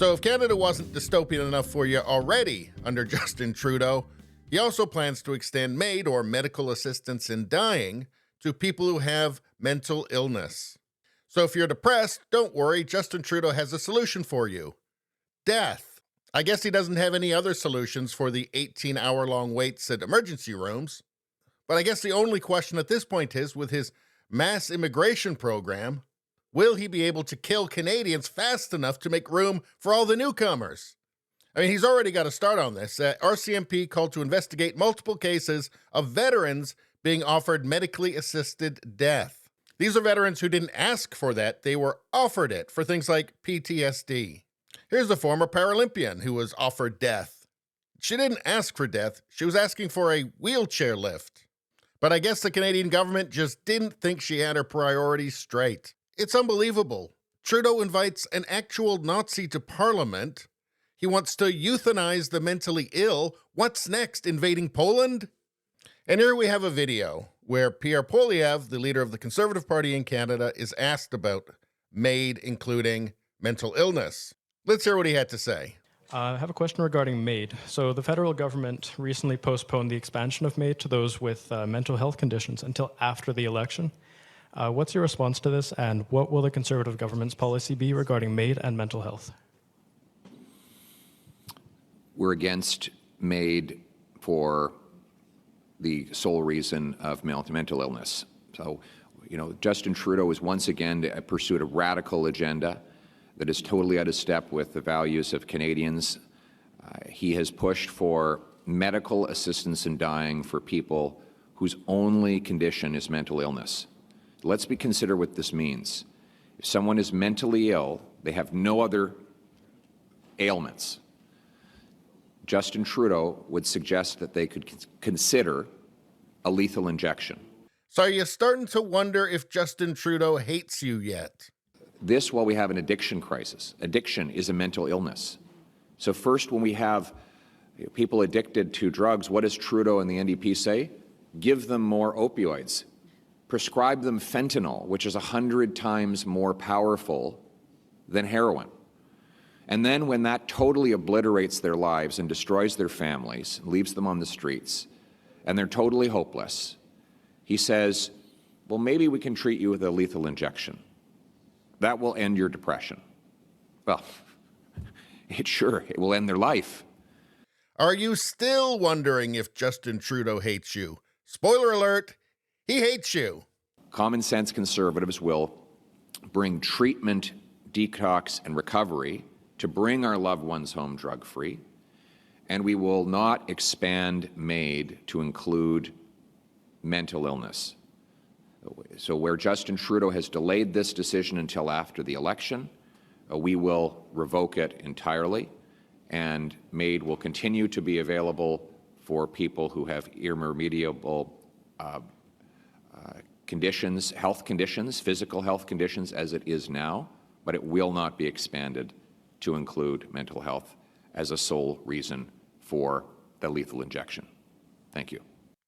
So if Canada wasn't dystopian enough for you already under Justin Trudeau, he also plans to extend MAID, or medical assistance in dying, to people who have mental illness. So if you're depressed, don't worry, Justin Trudeau has a solution for you. Death. I guess he doesn't have any other solutions for the 18-hour-long waits at emergency rooms. But I guess the only question at this point is, with his mass immigration program, will he be able to kill Canadians fast enough to make room for all the newcomers? I mean, he's already got a start on this. RCMP called to investigate multiple cases of veterans being offered medically assisted death. These are veterans who didn't ask for that. They were offered it for things like PTSD. Here's a former Paralympian who was offered death. She didn't ask for death. She was asking for a wheelchair lift. But I guess the Canadian government just didn't think she had her priorities straight. It's unbelievable. Trudeau invites an actual Nazi to Parliament. He wants to euthanize the mentally ill. What's next, invading Poland? And here we have a video where Pierre Poilievre, the leader of the Conservative Party in Canada, is asked about MAID, including mental illness. Let's hear what he had to say. I have a question regarding MAID. So the federal government recently postponed the expansion of MAID to those with mental health conditions until after the election. What's your response to this, and what will the Conservative government's policy be regarding MAID and mental health? We're against MAID for the sole reason of mental illness. So, Justin Trudeau is once again pursued a radical agenda that is totally out of step with the values of Canadians. He has pushed for medical assistance in dying for people whose only condition is mental illness. Let's consider what this means. If someone is mentally ill, they have no other ailments. Justin Trudeau would suggest that they could consider a lethal injection. So are you starting to wonder if Justin Trudeau hates you yet? This while we have an addiction crisis. Addiction is a mental illness. So first, when we have people addicted to drugs, what does Trudeau and the NDP say? Give them more opioids. Prescribe them fentanyl, which is 100 times more powerful than heroin. And then when that totally obliterates their lives and destroys their families, leaves them on the streets, and they're totally hopeless, he says, well, maybe we can treat you with a lethal injection. That will end your depression. Well, it will end their life. Are you still wondering if Justin Trudeau hates you? Spoiler alert, he hates you. Common sense conservatives will bring treatment, detox, and recovery to bring our loved ones home drug-free, and we will not expand MAID to include mental illness. So where Justin Trudeau has delayed this decision until after the election, we will revoke it entirely, and MAID will continue to be available for people who have irremediable conditions, health conditions, physical health conditions as it is now, but it will not be expanded to include mental health as a sole reason for the lethal injection. Thank you.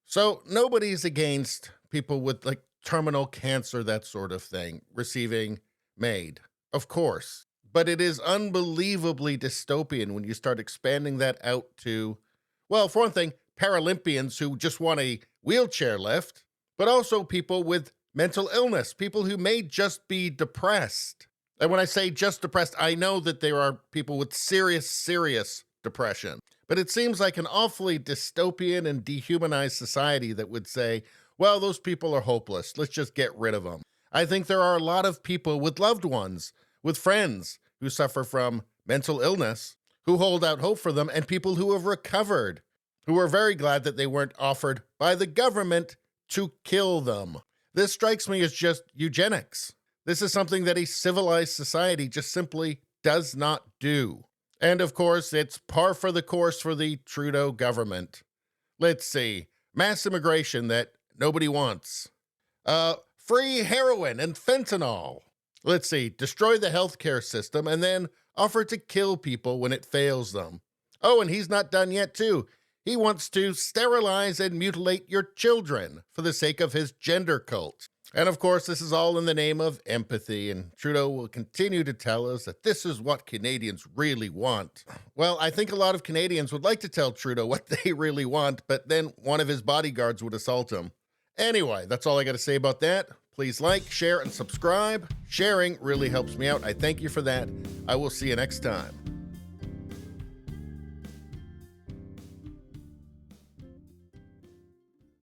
So nobody's against people with terminal cancer, that sort of thing, receiving MAID, of course. But it is unbelievably dystopian when you start expanding that out to, well, for one thing, Paralympians who just want a wheelchair lift, but also people with mental illness, people who may just be depressed. And when I say just depressed, I know that there are people with serious depression. But it seems like an awfully dystopian and dehumanized society that would say, well, those people are hopeless. Let's just get rid of them. I think there are a lot of people with loved ones, with friends who suffer from mental illness, who hold out hope for them, and people who have recovered, who are very glad that they weren't offered by the government to kill them. This strikes me as just eugenics. This is something that a civilized society just simply does not do. And of course, it's par for the course for the Trudeau government. Let's see. Mass immigration that nobody wants. Free heroin and fentanyl. Let's see. Destroy the healthcare system and then offer to kill people when it fails them. Oh, and he's not done yet, too. He wants to sterilize and mutilate your children for the sake of his gender cult. And of course, this is all in the name of empathy, and Trudeau will continue to tell us that this is what Canadians really want. Well, I think a lot of Canadians would like to tell Trudeau what they really want, but then one of his bodyguards would assault him. Anyway, that's all I got to say about that. Please like, share, and subscribe. Sharing really helps me out. I thank you for that. I will see you next time.